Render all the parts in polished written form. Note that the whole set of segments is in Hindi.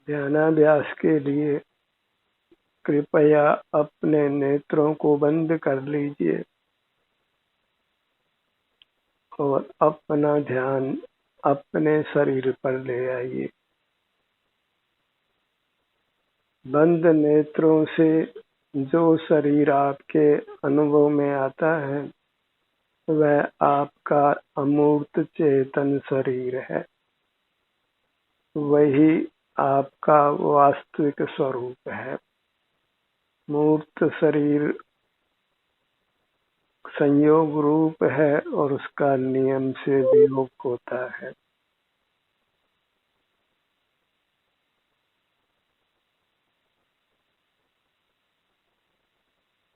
ध्यानाभ्यास के लिए कृपया अपने नेत्रों को बंद कर लीजिए और अपना ध्यान अपने शरीर पर ले आइए। बंद नेत्रों से जो शरीर आपके अनुभव में आता है वह आपका अमूर्त चेतन शरीर है। वही आपका वास्तविक स्वरूप है। मूर्त शरीर संयोग रूप है और उसका नियम से वियोग होता है।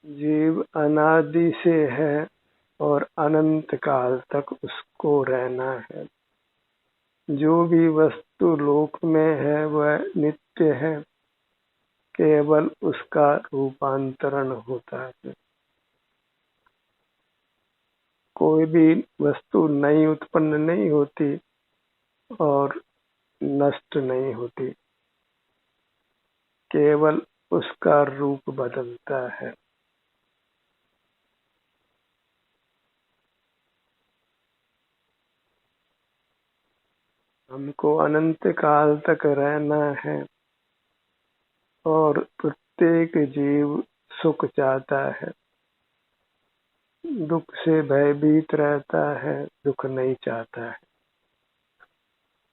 जीव अनादि से है और अनंत काल तक उसको रहना है। जो भी वस्तु लोक में है वह नित्य है, केवल उसका रूपांतरण होता है। कोई भी वस्तु नई उत्पन्न नहीं होती और नष्ट नहीं होती, केवल उसका रूप बदलता है। हमको अनंत काल तक रहना है और प्रत्येक जीव सुख चाहता है, दुख से भयभीत रहता है, दुख नहीं चाहता है।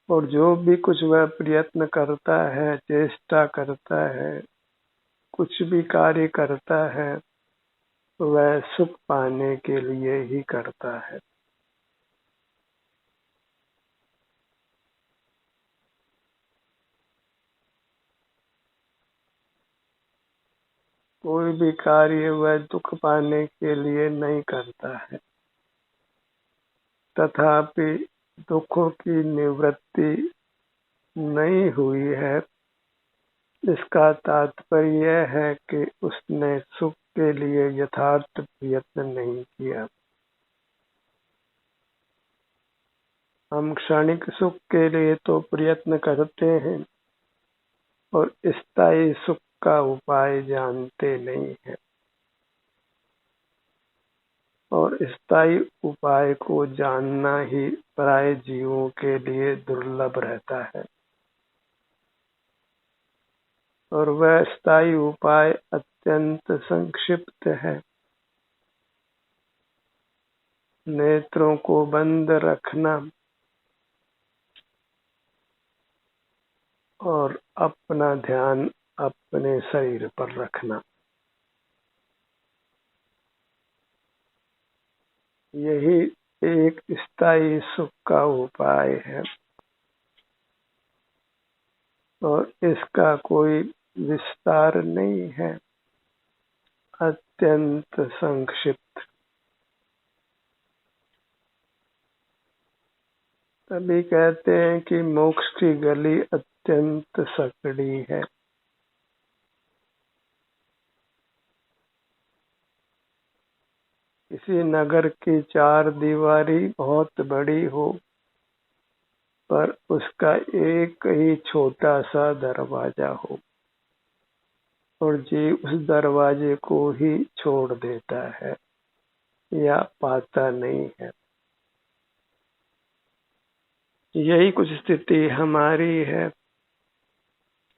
और जो भी कुछ वह प्रयत्न करता है, चेष्टा करता है, कुछ भी कार्य करता है, वह सुख पाने के लिए ही करता है। कोई भी कार्य वह दुख पाने के लिए नहीं करता है। तथापि दुखों की निवृत्ति नहीं हुई है, इसका तात्पर्य यह है कि उसने सुख के लिए यथार्थ प्रयत्न नहीं किया। हम क्षणिक सुख के लिए तो प्रयत्न करते हैं और स्थायी सुख का उपाय जानते नहीं हैं, और स्थायी उपाय को जानना ही प्राय जीवों के लिए दुर्लभ रहता है। और वह स्थायी उपाय अत्यंत संक्षिप्त है। नेत्रों को बंद रखना और अपना ध्यान अपने शरीर पर रखना, यही एक स्थायी सुख का उपाय है। और इसका कोई विस्तार नहीं है, अत्यंत संक्षिप्त। तभी कहते हैं कि मोक्ष की गली अत्यंत सकड़ी है। किसी नगर की चार दीवारी बहुत बड़ी हो, पर उसका एक ही छोटा सा दरवाजा हो, और जीव उस दरवाजे को ही छोड़ देता है या पाता नहीं है। यही कुछ स्थिति हमारी है।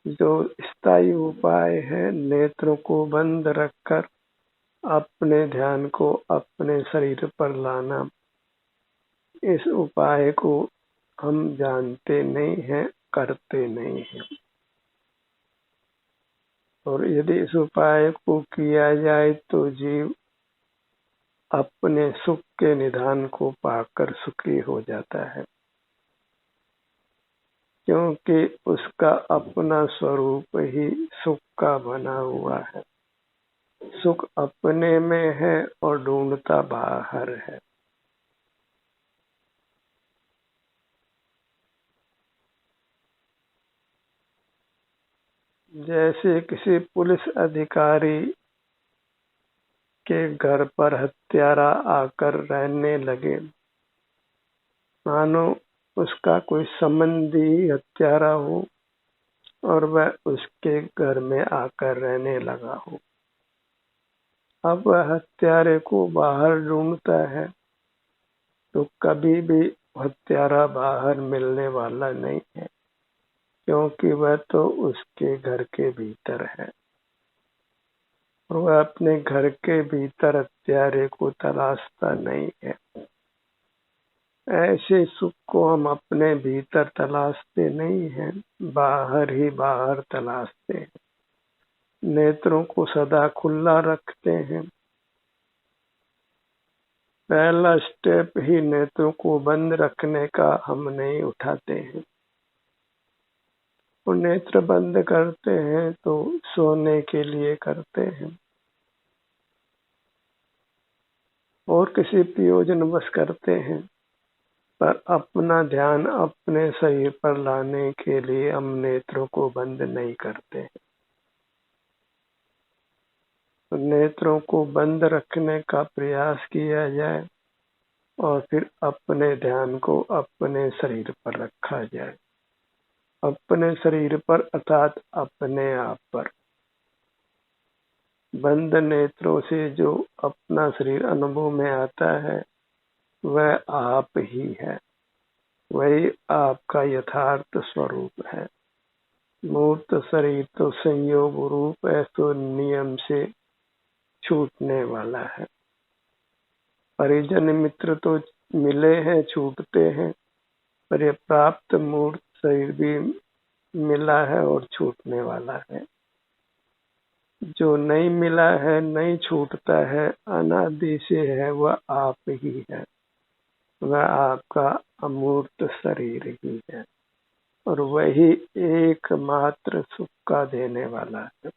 जो स्थायी उपाय है, नेत्रों को बंद रखकर अपने ध्यान को अपने शरीर पर लाना, इस उपाय को हम जानते नहीं हैं, करते नहीं हैं। और यदि इस उपाय को किया जाए तो जीव अपने सुख के निधान को पाकर सुखी हो जाता है, क्योंकि उसका अपना स्वरूप ही सुख का बना हुआ है। सुख अपने में है और ढूंढता बाहर है। जैसे किसी पुलिस अधिकारी के घर पर हत्यारा आकर रहने लगे, मानो उसका कोई संबंधी हत्यारा हो, और वह उसके घर में आकर रहने लगा हो। अब वह हत्यारे को बाहर ढूंढता है तो कभी भी हत्यारा बाहर मिलने वाला नहीं है, क्योंकि वह तो उसके घर के भीतर है और वह अपने घर के भीतर हत्यारे को तलाशता नहीं है। ऐसे सुख को हम अपने भीतर तलाशते नहीं हैं, बाहर ही बाहर तलाशते हैं। नेत्रों को सदा खुला रखते हैं। पहला स्टेप ही नेत्रों को बंद रखने का हम नहीं उठाते हैं। और नेत्र बंद करते हैं तो सोने के लिए करते हैं और किसी प्रयोजन बस करते हैं, पर अपना ध्यान अपने शरीर पर लाने के लिए हम नेत्रों को बंद नहीं करते हैं। तो नेत्रों को बंद रखने का प्रयास किया जाए और फिर अपने ध्यान को अपने शरीर पर रखा जाए, अपने शरीर पर अर्थात अपने आप पर। बंद नेत्रों से जो अपना शरीर अनुभव में आता है वह आप ही है, वही आपका यथार्थ स्वरूप है। मूर्त शरीर तो संयोग रूप है, तो नियम से छूटने वाला है। परिजन मित्र तो मिले हैं, छूटते हैं, पर यह प्राप्त मूर्त शरीर भी मिला है और छूटने वाला है। जो नहीं मिला है, नहीं छूटता है, अनादि से है, वह आप ही है। वह आपका अमूर्त शरीर ही है और वही एकमात्र सुख का देने वाला है।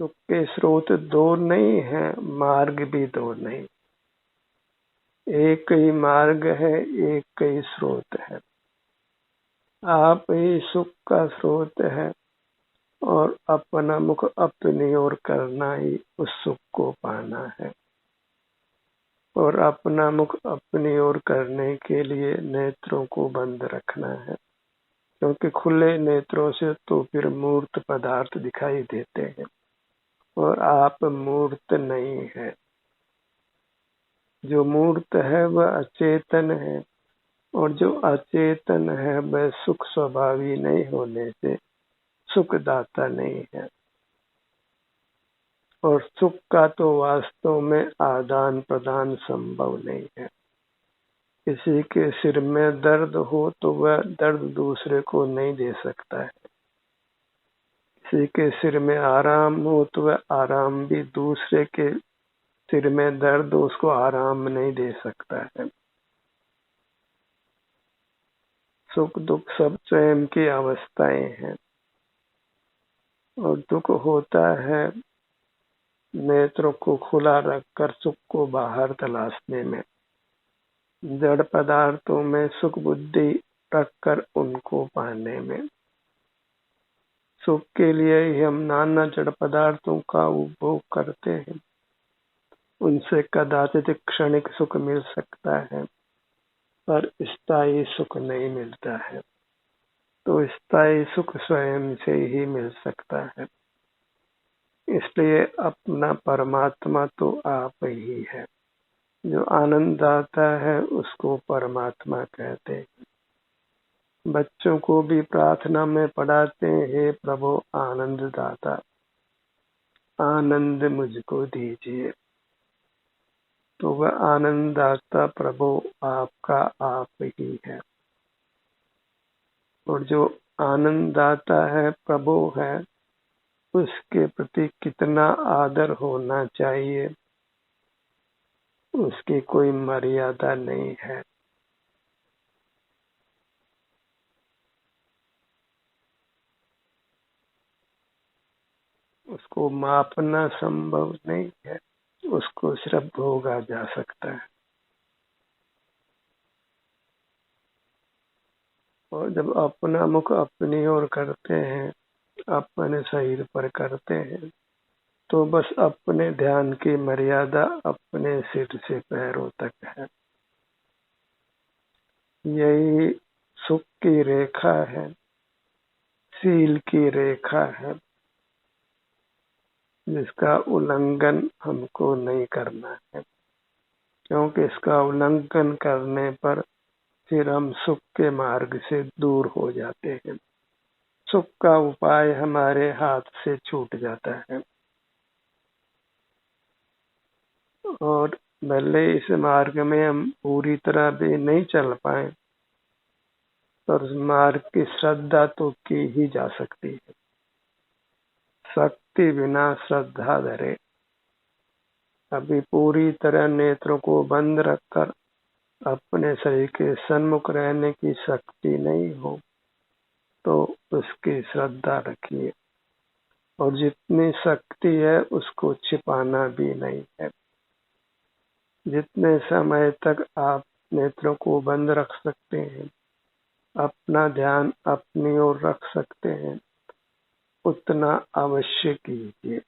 सुख के स्रोत दो नहीं है, मार्ग भी दो नहीं, एक ही मार्ग है, एक ही स्रोत है। आप ही सुख का स्रोत है और अपना मुख अपनी ओर करना ही उस सुख को पाना है। और अपना मुख अपनी ओर करने के लिए नेत्रों को बंद रखना है, क्योंकि खुले नेत्रों से तो फिर मूर्त पदार्थ दिखाई देते हैं और आप मूर्त नहीं है। जो मूर्त है वह अचेतन है और जो अचेतन है वह सुख स्वभावी नहीं होने से सुखदाता नहीं है। और सुख का तो वास्तव में आदान प्रदान संभव नहीं है। किसी के सिर में दर्द हो तो वह दर्द दूसरे को नहीं दे सकता है। किसी के सिर में आराम हो तो वह आराम भी दूसरे के सिर में दर्द उसको आराम नहीं दे सकता है। सुख दुख सब स्वयं की अवस्थाएं हैं और दुख होता है नेत्रों को खुला रखकर सुख को बाहर तलाशने में। जड़ पदार्थों में सुख बुद्धि रखकर उनको पाने में। सुख के लिए ही हम नाना जड़ पदार्थों का उपभोग करते हैं। उनसे कदाचित क्षणिक सुख मिल सकता है, पर स्थायी सुख नहीं मिलता है। तो स्थायी सुख स्वयं से ही मिल सकता है। इसलिए अपना परमात्मा तो आप ही है। जो आनंद आता है उसको परमात्मा कहते हैं। बच्चों को भी प्रार्थना में पढ़ाते हैं, हे प्रभु आनंद दाता, आनंद मुझको दीजिए। तो वह आनंद दाता प्रभु आपका आप ही है। और जो आनंद दाता है, प्रभु है, उसके प्रति कितना आदर होना चाहिए, उसकी कोई मर्यादा नहीं है। उसको मापना संभव नहीं है, उसको सिर्फ भोगा जा सकता है। और जब अपना मुख अपनी ओर करते हैं, अपने शरीर पर करते हैं, तो बस अपने ध्यान की मर्यादा अपने सिर से पैरों तक है। यही सुख की रेखा है, शील की रेखा है, जिसका उल्लंघन हमको नहीं करना है, क्योंकि इसका उल्लंघन करने पर फिर हम सुख के मार्ग से दूर हो जाते हैं। सुख का उपाय हमारे हाथ से छूट जाता है और भले इस मार्ग में हम पूरी तरह भी नहीं चल पाए, पर उस मार्ग की श्रद्धा तो की ही जा सकती है। शक्ति बिना श्रद्धा धरे। अभी पूरी तरह नेत्रों को बंद रखकर अपने शरीर के सन्मुख रहने की शक्ति नहीं हो तो उसकी श्रद्धा रखिए, और जितनी शक्ति है उसको छिपाना भी नहीं है। जितने समय तक आप नेत्रों को बंद रख सकते हैं, अपना ध्यान अपनी ओर रख सकते हैं, उतना अवश्य कीजिए।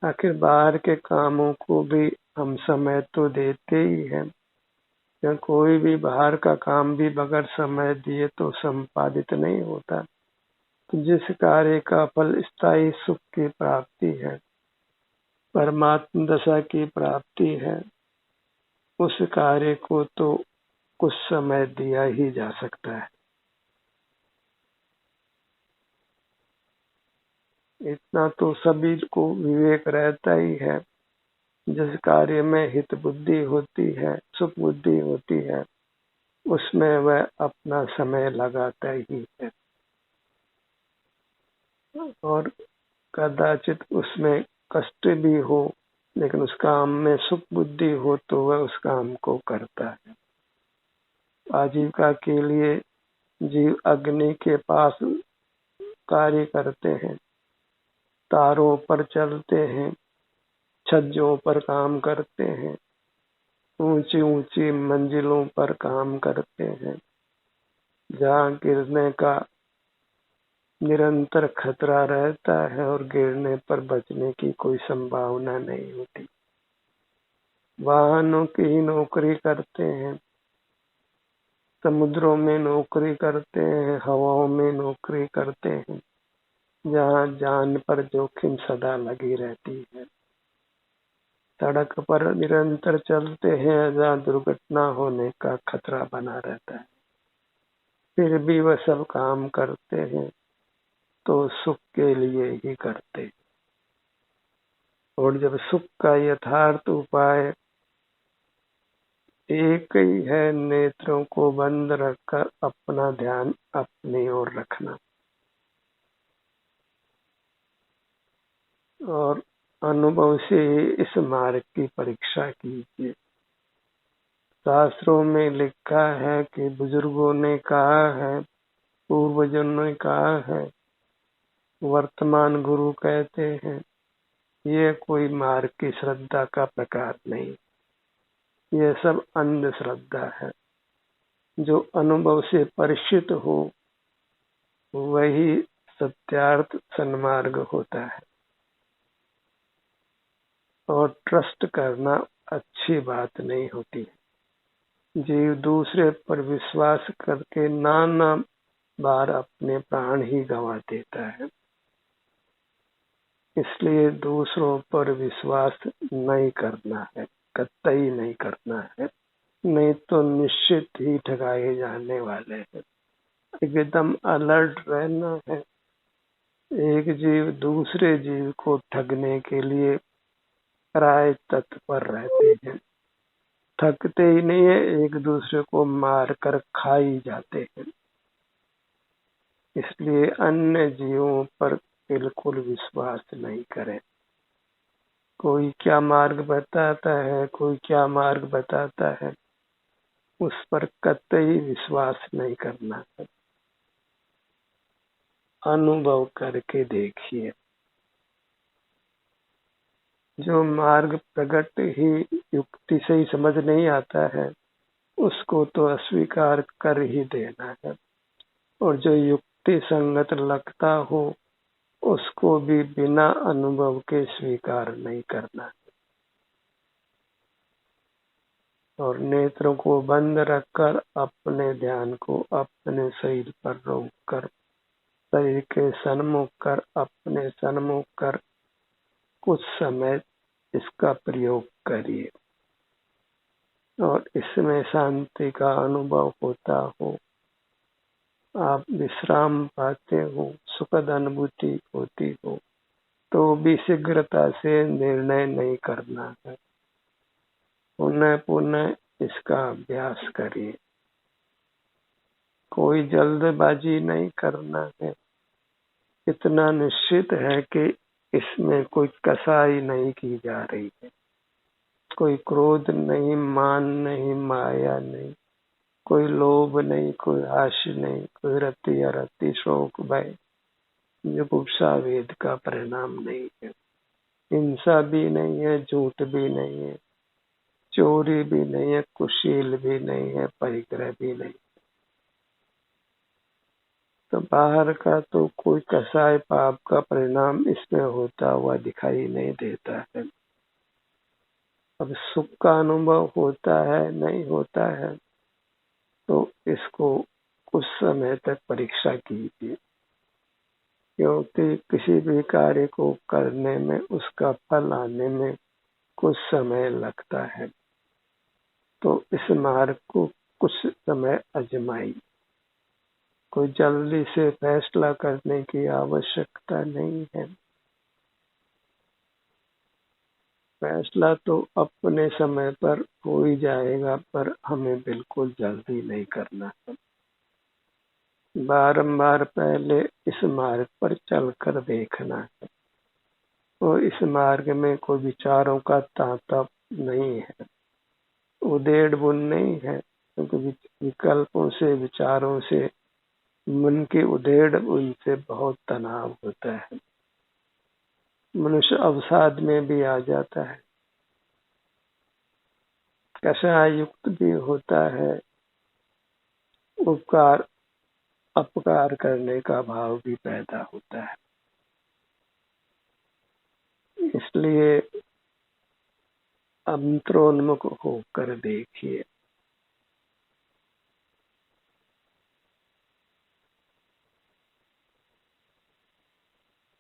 आखिर बाहर के कामों को भी हम समय तो देते ही हैं, या कोई भी बाहर का काम भी बगैर समय दिए तो संपादित नहीं होता। तो जिस कार्य का फल स्थायी सुख की प्राप्ति है, परमात्म दशा की प्राप्ति है, उस कार्य को तो कुछ समय दिया ही जा सकता है। इतना तो सभी को विवेक रहता ही है। जिस कार्य में हित बुद्धि होती है, सुख बुद्धि होती है, उसमें वह अपना समय लगाता ही है, और कदाचित उसमें कष्ट भी हो, लेकिन उस काम में सुख बुद्धि हो तो वह उस काम को करता है। आजीविका के लिए जीव अग्नि के पास कार्य करते हैं, तारों पर चलते हैं, छज्जों पर काम करते हैं, ऊंची ऊंची मंजिलों पर काम करते हैं, जहाँ गिरने का निरंतर खतरा रहता है और गिरने पर बचने की कोई संभावना नहीं होती। वाहनों की नौकरी करते हैं, समुद्रों में नौकरी करते हैं, हवाओं में नौकरी करते हैं, जहाँ जान पर जोखिम सदा लगी रहती है। सड़क पर निरंतर चलते हैं, जहाँ दुर्घटना होने का खतरा बना रहता है, फिर भी वह सब काम करते हैं तो सुख के लिए ही करते हैं। और जब सुख का यथार्थ उपाय एक ही है, नेत्रों को बंद रखकर अपना ध्यान अपनी ओर रखना और अनुभव से इस मार्ग की परीक्षा कीजिए। शास्त्रों में लिखा है कि बुजुर्गों ने कहा है, पूर्वजों ने कहा है, वर्तमान गुरु कहते हैं, ये कोई मार्ग की श्रद्धा का प्रकार नहीं, ये सब अंधश्रद्धा है। जो अनुभव से परिचित हो वही सत्यार्थ सन्मार्ग होता है, और ट्रस्ट करना अच्छी बात नहीं होती। जीव दूसरे पर विश्वास करके नाना बार अपने प्राण ही गंवा देता है। इसलिए दूसरों पर विश्वास नहीं करना है, कतई नहीं करना है, नहीं तो निश्चित ही ठगाए जाने वाले हैं। एकदम अलर्ट रहना है। एक जीव दूसरे जीव को ठगने के लिए प्राय तत्पर रहते हैं, थकते ही नहीं है, एक दूसरे को मार कर खा ही जाते हैं। इसलिए अन्य जीवों पर बिल्कुल विश्वास नहीं करें। कोई क्या मार्ग बताता है, कोई क्या मार्ग बताता है, उस पर कतई विश्वास नहीं करना है। अनुभव करके देखिए। जो मार्ग प्रकट ही युक्ति से ही समझ नहीं आता है, उसको तो अस्वीकार कर ही देना है, और जो युक्ति संगत लगता हो उसको भी बिना अनुभव के स्वीकार नहीं करना। और नेत्रों को बंद रखकर अपने ध्यान को अपने शरीर पर रोककर शरीर के सन्मुख कर अपने सन्मुख कर कुछ समय इसका प्रयोग करिए और इसमें शांति का अनुभव होता हो, आप विश्राम पाते हो, सुखद अनुभूति होती हो, तो भी शीघ्रता से निर्णय नहीं करना है। पुनः पुनः इसका अभ्यास करिए। कोई जल्दबाजी नहीं करना है। इतना निश्चित है कि इसमें कोई कसाई नहीं की जा रही है। कोई क्रोध नहीं, मान नहीं, माया नहीं, कोई लोभ नहीं, कोई आश नहीं, कोई रति अरति, शोक, भय, जुगुप्सा वेद का परिणाम नहीं है। हिंसा भी नहीं है, झूठ भी नहीं है, चोरी भी नहीं है, कुशील भी नहीं है, परिग्रह भी नहीं। तो बाहर का तो कोई कसाय पाप का परिणाम इसमें होता हुआ दिखाई नहीं देता है। अब सुख का अनुभव होता है नहीं होता है, तो इसको कुछ समय तक परीक्षा कीजिए, क्योंकि किसी भी कार्य को करने में उसका फल आने में कुछ समय लगता है। तो इस मार्ग को कुछ समय आजमाइए। कोई जल्दी से फैसला करने की आवश्यकता नहीं है। फैसला तो अपने समय पर हो ही जाएगा, पर हमें बिल्कुल जल्दी नहीं करना है। बारंबार पहले इस मार्ग पर चलकर देखना है और इस मार्ग में कोई विचारों का तांता नहीं है, उधेड़ बुन नहीं है, क्योंकि विकल्पों से, विचारों से, मन की उधेड़ बुन से बहुत तनाव होता है। मनुष्य अवसाद में भी आ जाता है, कषाय युक्त भी होता है, उपकार अपकार करने का भाव भी पैदा होता है। इसलिए अंतरोन्मुख होकर देखिए।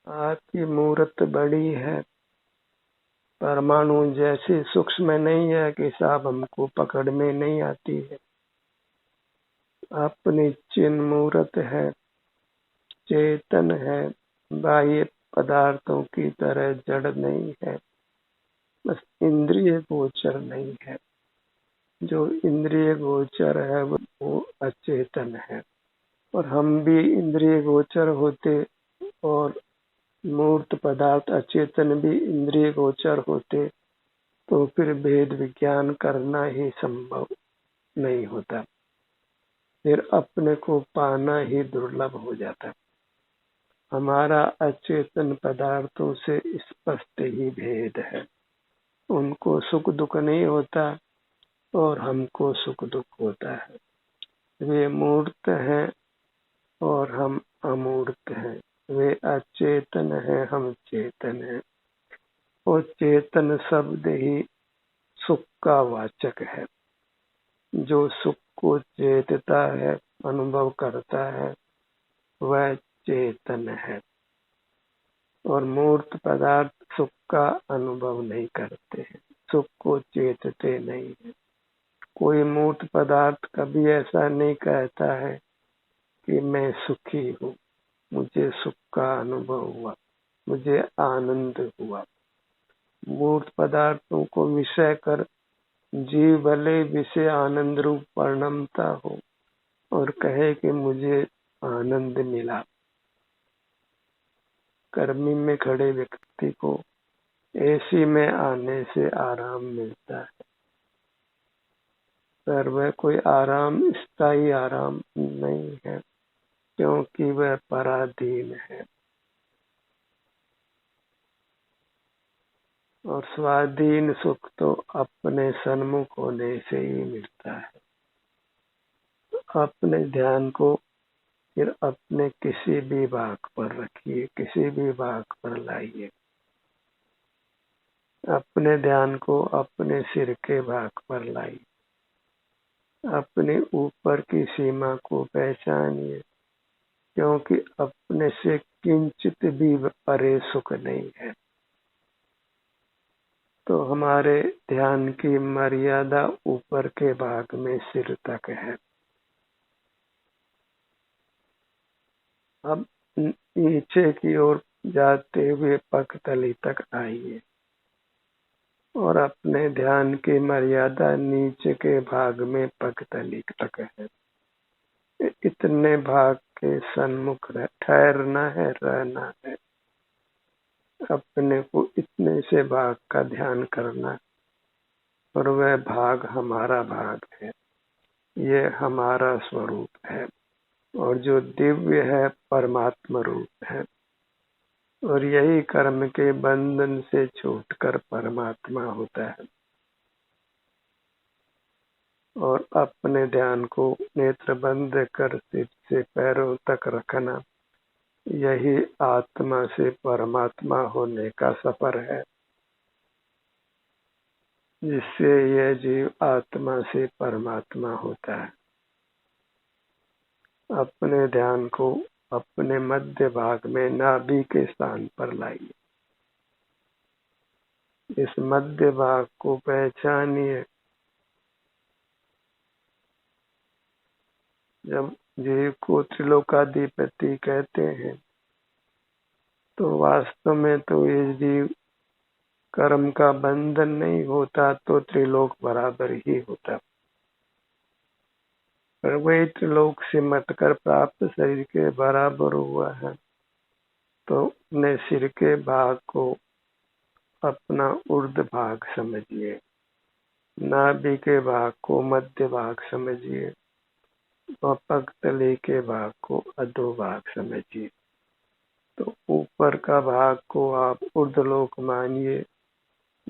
आपकी मूर्त बड़ी है, परमाणु जैसी सूक्ष्म नहीं है कि साहब हमको पकड़ में नहीं आती है। अपनी चिन्ह मूर्त है, चेतन है, बाह्य पदार्थों की तरह जड़ नहीं है, बस इंद्रिय गोचर नहीं है। जो इंद्रिय गोचर है वो अचेतन है, और हम भी इंद्रिय गोचर होते और मूर्त पदार्थ अचेतन भी इंद्रिय गोचर होते, तो फिर भेद विज्ञान करना ही संभव नहीं होता। फिर अपने को पाना ही दुर्लभ हो जाता। हमारा अचेतन पदार्थों से स्पष्ट ही भेद है। उनको सुख दुख नहीं होता और हमको सुख दुख होता है। वे मूर्त हैं और हम अमूर्त हैं। वे अचेतन है, हम चेतन हैं। और चेतन शब्द ही सुख का वाचक है। जो सुख को चेतता है, अनुभव करता है, वह चेतन है। और मूर्त पदार्थ सुख का अनुभव नहीं करते हैं, सुख को चेतते नहीं है। कोई मूर्त पदार्थ कभी ऐसा नहीं कहता है कि मैं सुखी हूँ, मुझे सुख का अनुभव हुआ, मुझे आनंद हुआ। मूर्त पदार्थों को विषय कर जीव भले विषय आनंद रूप परिणमता हो और कहे कि मुझे आनंद मिला। गर्मी में खड़े व्यक्ति को एसी में आने से आराम मिलता है, पर वह कोई आराम स्थायी आराम नहीं है, क्योंकि वह पराधीन है। और स्वाधीन सुख तो अपने सन्मुख होने से ही मिलता है। अपने ध्यान को फिर अपने किसी भी भाग पर रखिए, किसी भी भाग पर लाइए। अपने ध्यान को अपने सिर के भाग पर लाइए। अपने ऊपर की सीमा को पहचानिए, क्योंकि अपने से किंचित भी परे सुख नहीं है। तो हमारे ध्यान की मर्यादा ऊपर के भाग में सिर तक है। अब नीचे की ओर जाते हुए पगतली तक आइए और अपने ध्यान की मर्यादा नीचे के भाग में पगतली तक है। इतने भाग के सन्मुख ठहरना है, रहना है। अपने को इतने से भाग का ध्यान करना, और वह भाग हमारा भाग है, ये हमारा स्वरूप है, और जो दिव्य है परमात्मा रूप है। और यही कर्म के बंधन से छूटकर परमात्मा होता है। और अपने ध्यान को नेत्र बंद कर सिर से पैरों तक रखना, यही आत्मा से परमात्मा होने का सफर है, जिससे यह जीव आत्मा से परमात्मा होता है। अपने ध्यान को अपने मध्य भाग में नाभि के स्थान पर लाइए। इस मध्य भाग को पहचानिए। जब जीव को त्रिलोकाधिपति कहते हैं, तो वास्तव में तो ये जीव कर्म का बंधन नहीं होता तो त्रिलोक बराबर ही होता, पर वही त्रिलोक से मटकर प्राप्त शरीर के बराबर हुआ है। तो अपने सिर के भाग को अपना ऊर्ध्व भाग समझिए, नाभि के भाग को मध्य भाग समझिए, और पगतली के भाग को अधो भाग समझिए। तो ऊपर का भाग को आप ऊर्ध्वलोक मानिए,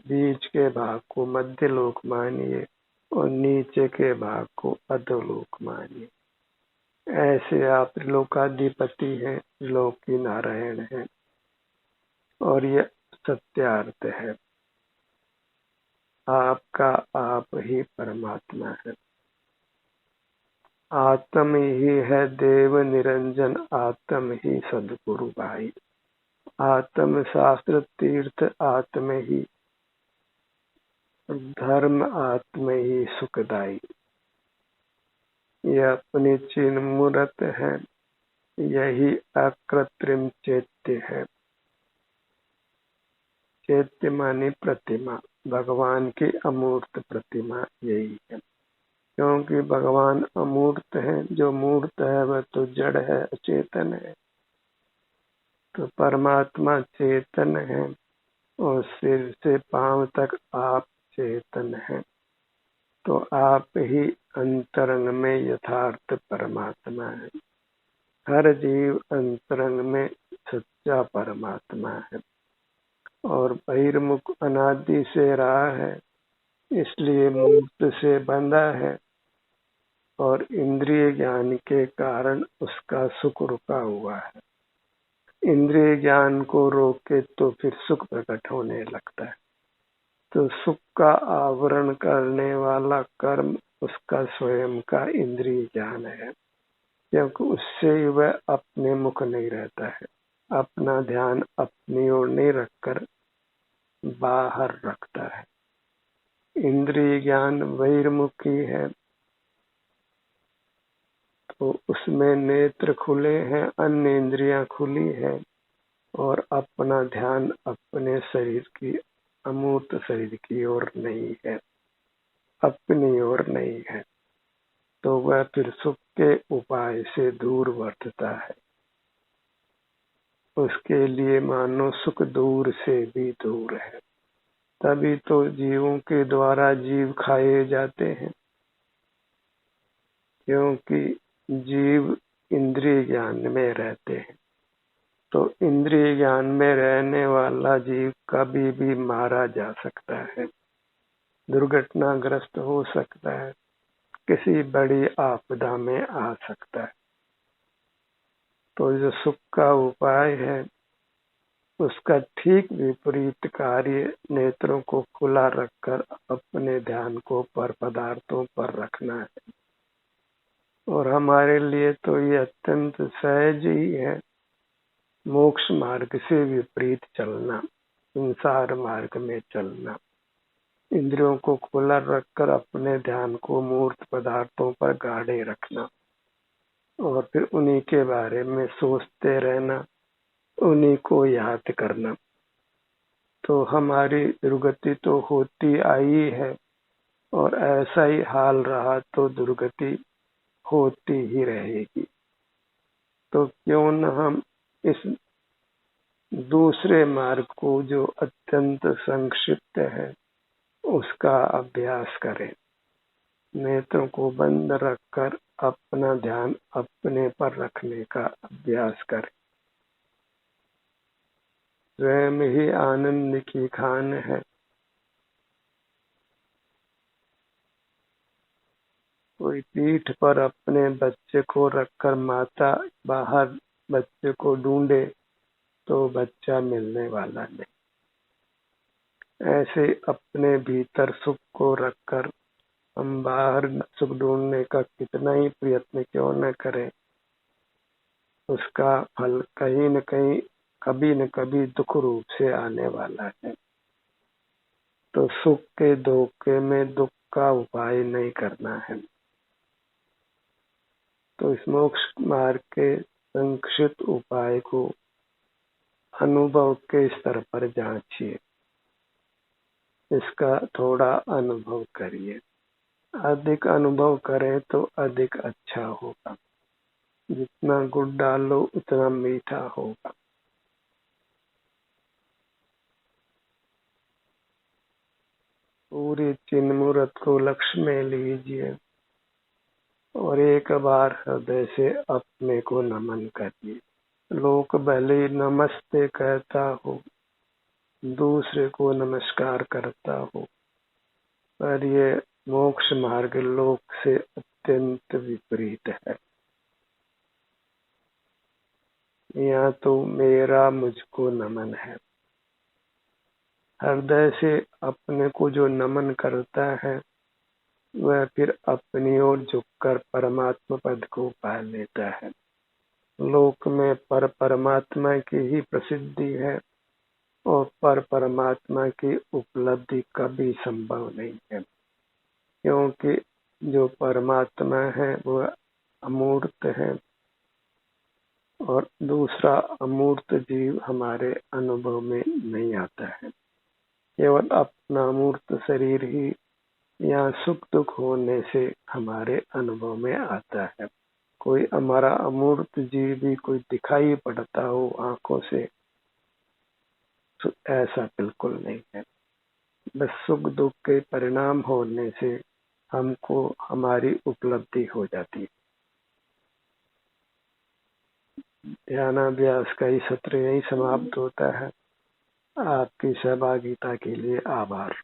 बीच के भाग को मध्य लोक मानिए, और नीचे के भाग को अधोलोक मानिए। ऐसे आप त्रिलोकाधिपति हैं, त्रिलोकी नारायण हैं, और यह सत्यार्थ है। आपका आप ही परमात्मा है। आत्म ही है देव निरंजन, आत्म ही सदगुरु भाई। आत्म शास्त्र तीर्थ आत्म ही, धर्म आत्म ही सुखदाई। यह अपनी चिन्ह मूर्त है, यही अकृत्रिम चैत्य है। चैत्य माने प्रतिमा, भगवान की अमूर्त प्रतिमा यही है। क्योंकि भगवान अमूर्त है, जो मूर्त है वह तो जड़ है, अचेतन है। तो परमात्मा चेतन है, और सिर से पांव तक आप चेतन है। तो आप ही अंतरंग में यथार्थ परमात्मा है। हर जीव अंतरंग में सच्चा परमात्मा है, और बहिर्मुख अनादि से रहा है, इसलिए मूर्त से बंधा है, और इंद्रिय ज्ञान के कारण उसका सुख रुका हुआ है। इंद्रिय ज्ञान को रोके तो फिर सुख प्रकट होने लगता है। तो सुख का आवरण करने वाला कर्म उसका स्वयं का इंद्रिय ज्ञान है, क्योंकि उससे वह अपने मुख नहीं रहता है, अपना ध्यान अपनी ओर नहीं रखकर बाहर रखता है। इंद्रिय ज्ञान बहिर्मुखी है, तो उसमें नेत्र खुले हैं, अन्य इंद्रियां खुली है, और अपना ध्यान अपने शरीर की अमूर्त शरीर की ओर नहीं है, अपनी ओर नहीं है। तो वह फिर सुख के उपाय से दूर वर्तता है। उसके लिए मानो सुख दूर से भी दूर है। तभी तो जीवों के द्वारा जीव खाए जाते हैं, क्योंकि जीव इंद्रिय ज्ञान में रहते हैं। तो इंद्रिय ज्ञान में रहने वाला जीव कभी भी मारा जा सकता है, दुर्घटनाग्रस्त हो सकता है, किसी बड़ी आपदा में आ सकता है। तो जो सुख का उपाय है, उसका ठीक विपरीत कार्य नेत्रों को खुला रखकर अपने ध्यान को पर पदार्थों पर रखना है। और हमारे लिए तो ये अत्यंत सहज ही है, मोक्ष मार्ग से विपरीत चलना, संसार मार्ग में चलना, इंद्रियों को खुला रखकर अपने ध्यान को मूर्त पदार्थों पर गाढ़े रखना और फिर उन्हीं के बारे में सोचते रहना, उन्हीं को याद करना। तो हमारी दुर्गति तो होती आई है और ऐसा ही हाल रहा तो दुर्गति होती ही रहेगी। तो क्यों न हम इस दूसरे मार्ग को, जो अत्यंत संक्षिप्त है, उसका अभ्यास करें। नेत्रों को बंद रखकर अपना ध्यान अपने पर रखने का अभ्यास करें। स्वयं ही आनंद की खान है। कोई पीठ पर अपने बच्चे को रखकर माता बाहर बच्चे को ढूंढे तो बच्चा मिलने वाला नहीं। ऐसे अपने भीतर सुख को रखकर हम बाहर सुख ढूंढने का कितना ही प्रयत्न क्यों न करें, उसका फल कहीं न कहीं कभी न कभी दुख रूप से आने वाला है। तो सुख के धोखे में दुख का उपाय नहीं करना है। तो इस मोक्ष मार्ग के संक्षिप्त उपाय को अनुभव के स्तर पर जांचिए, इसका थोड़ा अनुभव करिए। अधिक अनुभव करें तो अधिक अच्छा होगा। जितना गुड़ डालो उतना मीठा होगा। पूरी चिन्ह मूर्त को लक्ष्य में लीजिए और एक बार हृदय से अपने को नमन करिए। लोक भले नमस्ते कहता हो, दूसरे को नमस्कार करता हो, पर ये मोक्ष मार्ग लोक से अत्यंत विपरीत है। यहाँ तो मेरा मुझको नमन है। हृदय से अपने को जो नमन करता है वह फिर अपनी ओर झुककर परमात्मा पद को पा लेता है। लोक में पर परमात्मा की ही प्रसिद्धि है और पर परमात्मा की उपलब्धि कभी संभव नहीं है, क्योंकि जो परमात्मा है वह अमूर्त है और दूसरा अमूर्त जीव हमारे अनुभव में नहीं आता है। केवल अपना अमूर्त शरीर ही यहाँ सुख दुख होने से हमारे अनुभव में आता है। कोई हमारा अमूर्त जीव भी कोई दिखाई पड़ता हो आंखों से, तो ऐसा बिल्कुल नहीं है। बस सुख दुख के परिणाम होने से हमको हमारी उपलब्धि हो जाती है। ध्यानाभ्यास का ही सत्र यही समाप्त होता है। आपकी सहभागिता के लिए आभार।